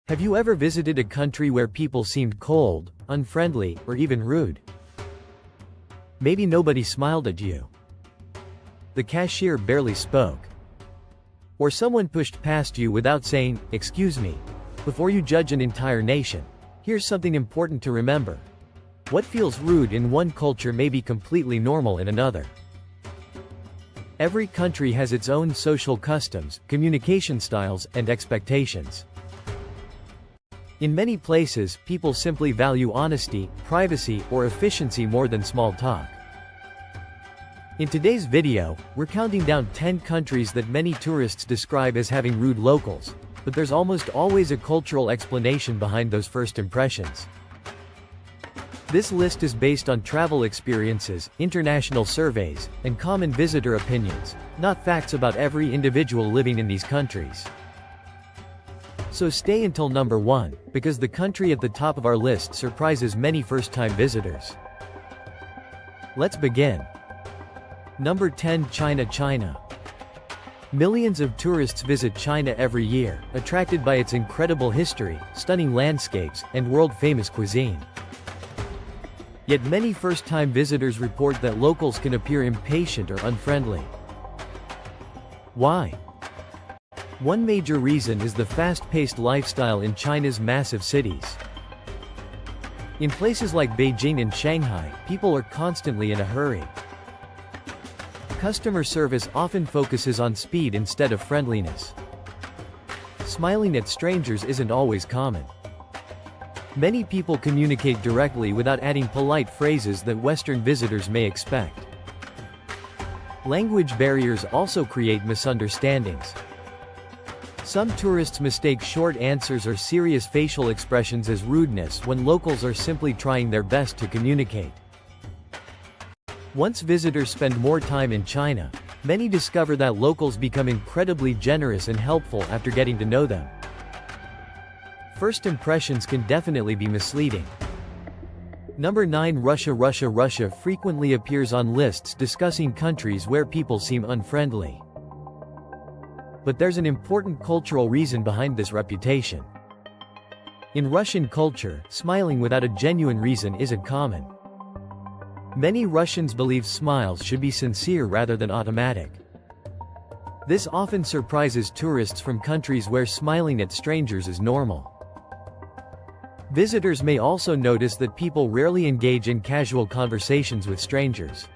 Have you ever visited a country where people seemed cold, unfriendly, or even rude? Maybe nobody smiled at you. The cashier barely spoke. Or someone pushed past you without saying, "Excuse me." Before you judge an entire nation, here's something important to remember. What feels rude in one culture may be completely normal in another. Every country has its own social customs, communication styles, and expectations. In many places, people simply value honesty, privacy, or efficiency more than small talk. In today's video, we're counting down 10 countries that many tourists describe as having rude locals, but there's almost always a cultural explanation behind those first impressions. This list is based on travel experiences, international surveys, and common visitor opinions, not facts about every individual living in these countries. So stay until number 1, because the country at the top of our list surprises many first-time visitors. Let's begin. Number 10. China. Millions of tourists visit China every year, attracted by its incredible history, stunning landscapes, and world-famous cuisine. Yet many first-time visitors report that locals can appear impatient or unfriendly. Why? One major reason is the fast-paced lifestyle in China's massive cities. In places like Beijing and Shanghai, people are constantly in a hurry. Customer service often focuses on speed instead of friendliness. Smiling at strangers isn't always common. Many people communicate directly without adding polite phrases that Western visitors may expect. Language barriers also create misunderstandings. Some tourists mistake short answers or serious facial expressions as rudeness when locals are simply trying their best to communicate. Once visitors spend more time in China, many discover that locals become incredibly generous and helpful after getting to know them. First impressions can definitely be misleading. Number 9. Russia frequently appears on lists discussing countries where people seem unfriendly. But there's an important cultural reason behind this reputation. In Russian culture, smiling without a genuine reason isn't common. Many Russians believe smiles should be sincere rather than automatic. This often surprises tourists from countries where smiling at strangers is normal. Visitors may also notice that people rarely engage in casual conversations with strangers.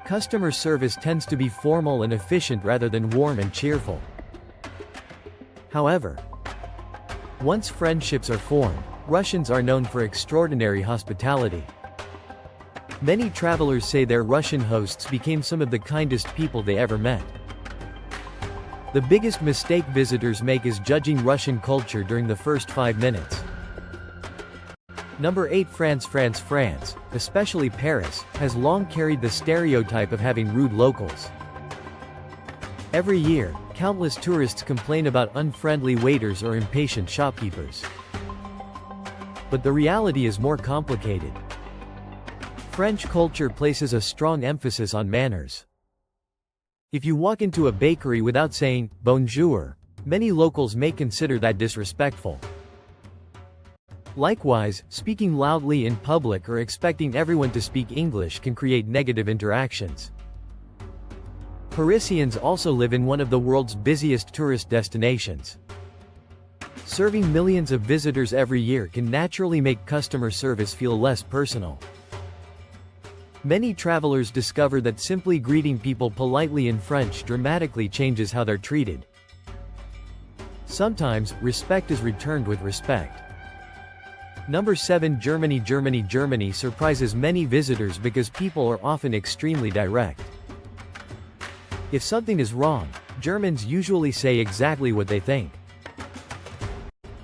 Customer service tends to be formal and efficient rather than warm and cheerful. However, once friendships are formed, Russians are known for extraordinary hospitality. Many travelers say their Russian hosts became some of the kindest people they ever met. The biggest mistake visitors make is judging Russian culture during the first 5 minutes. Number 8. France, especially Paris, has long carried the stereotype of having rude locals. Every year, countless tourists complain about unfriendly waiters or impatient shopkeepers. But the reality is more complicated. French culture places a strong emphasis on manners. If you walk into a bakery without saying, "Bonjour," many locals may consider that disrespectful. Likewise, speaking loudly in public or expecting everyone to speak English can create negative interactions. Parisians also live in one of the world's busiest tourist destinations. Serving millions of visitors every year can naturally make customer service feel less personal. Many travelers discover that simply greeting people politely in French dramatically changes how they're treated. Sometimes, respect is returned with respect. Number 7. Germany surprises many visitors because people are often extremely direct. If something is wrong, Germans usually say exactly what they think.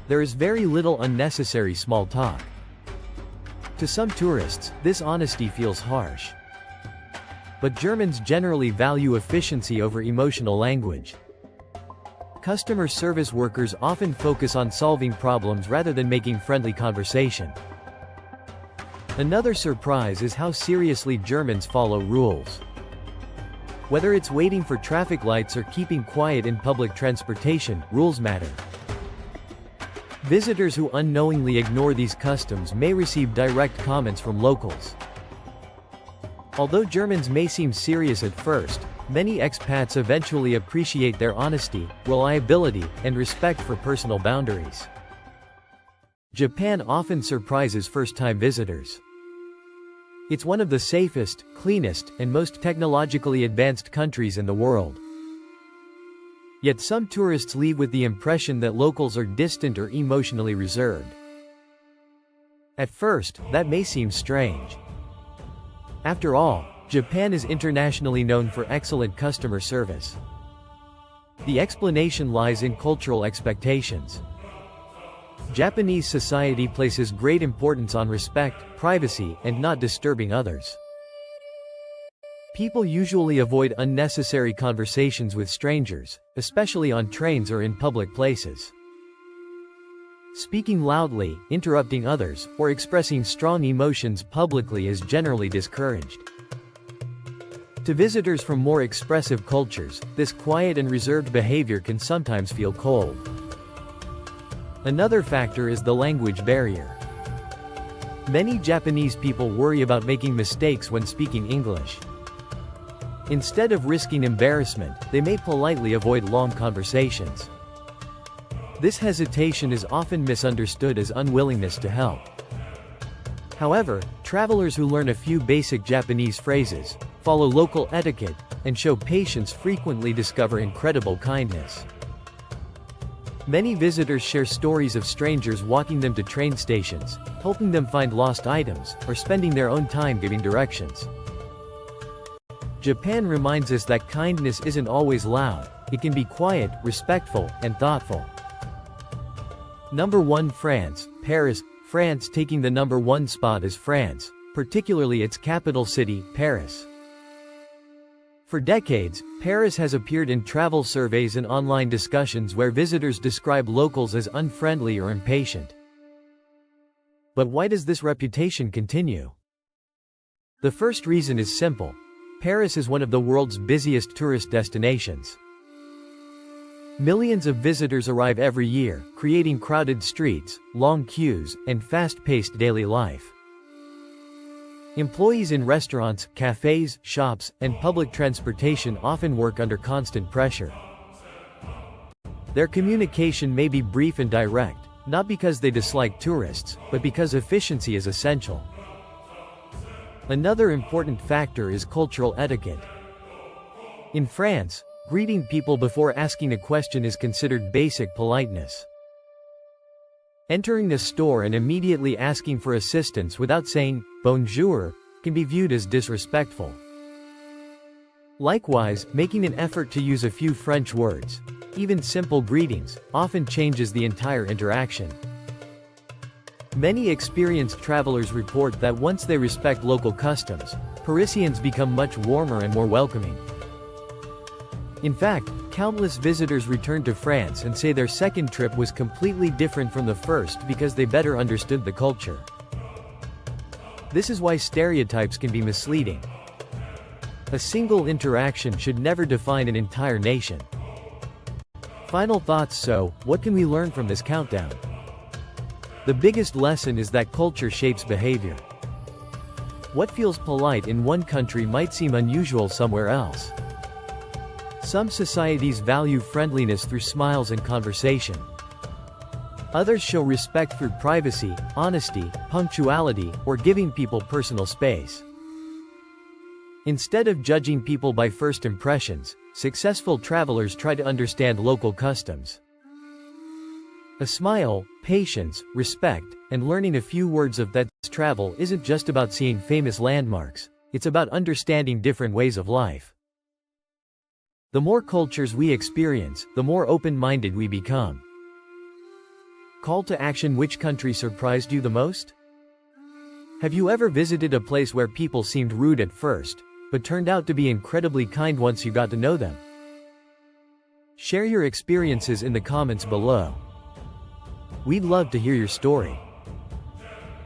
There is very little unnecessary small talk. To some tourists, this honesty feels harsh. But Germans generally value efficiency over emotional language. Customer service workers often focus on solving problems rather than making friendly conversation. Another surprise is how seriously Germans follow rules. Whether it's waiting for traffic lights or keeping quiet in public transportation, rules matter. Visitors who unknowingly ignore these customs may receive direct comments from locals. Although Germans may seem serious at first, many expats eventually appreciate their honesty, reliability, and respect for personal boundaries. Japan often surprises first-time visitors. It's one of the safest, cleanest, and most technologically advanced countries in the world. Yet some tourists leave with the impression that locals are distant or emotionally reserved. At first, that may seem strange. After all, Japan is internationally known for excellent customer service. The explanation lies in cultural expectations. Japanese society places great importance on respect, privacy, and not disturbing others. People usually avoid unnecessary conversations with strangers, especially on trains or in public places. Speaking loudly, interrupting others, or expressing strong emotions publicly is generally discouraged. To visitors from more expressive cultures, this quiet and reserved behavior can sometimes feel cold. Another factor is the language barrier. Many Japanese people worry about making mistakes when speaking English. Instead of risking embarrassment, they may politely avoid long conversations. This hesitation is often misunderstood as unwillingness to help. However, travelers who learn a few basic Japanese phrases, follow local etiquette, and show patience frequently discover incredible kindness. Many visitors share stories of strangers walking them to train stations, helping them find lost items, or spending their own time giving directions. Japan reminds us that kindness isn't always loud, it can be quiet, respectful, and thoughtful. Number 1 France, Paris. France taking the number 1 spot is France, particularly its capital city, Paris. For decades, Paris has appeared in travel surveys and online discussions where visitors describe locals as unfriendly or impatient. But why does this reputation continue? The first reason is simple. Paris is one of the world's busiest tourist destinations. Millions of visitors arrive every year, creating crowded streets, long queues, and fast-paced daily life. Employees in restaurants, cafes, shops, and public transportation often work under constant pressure. Their communication may be brief and direct, not because they dislike tourists, but because efficiency is essential. Another important factor is cultural etiquette. In France, greeting people before asking a question is considered basic politeness. Entering a store and immediately asking for assistance without saying, "Bonjour," can be viewed as disrespectful. Likewise, making an effort to use a few French words, even simple greetings, often changes the entire interaction. Many experienced travelers report that once they respect local customs, Parisians become much warmer and more welcoming. In fact, countless visitors return to France and say their second trip was completely different from the first because they better understood the culture. This is why stereotypes can be misleading. A single interaction should never define an entire nation. Final thoughts. So, what can we learn from this countdown? The biggest lesson is that culture shapes behavior. What feels polite in one country might seem unusual somewhere else. Some societies value friendliness through smiles and conversation. Others show respect through privacy, honesty, punctuality, or giving people personal space. Instead of judging people by first impressions, successful travelers try to understand local customs. A smile, patience, respect, and learning a few words of that travel isn't just about seeing famous landmarks, it's about understanding different ways of life. The more cultures we experience, the more open-minded we become. Call to action: which country surprised you the most? Have you ever visited a place where people seemed rude at first, but turned out to be incredibly kind once you got to know them? Share your experiences in the comments below. We'd love to hear your story.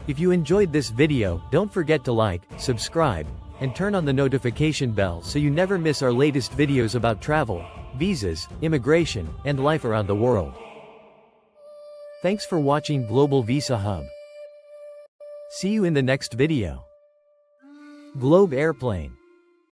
If you enjoyed this video, don't forget to like, subscribe, and turn on the notification bell so you never miss our latest videos about travel, visas, immigration, and life around the world. Thanks for watching Global Visa Hub. See you in the next video. Globe Airplane.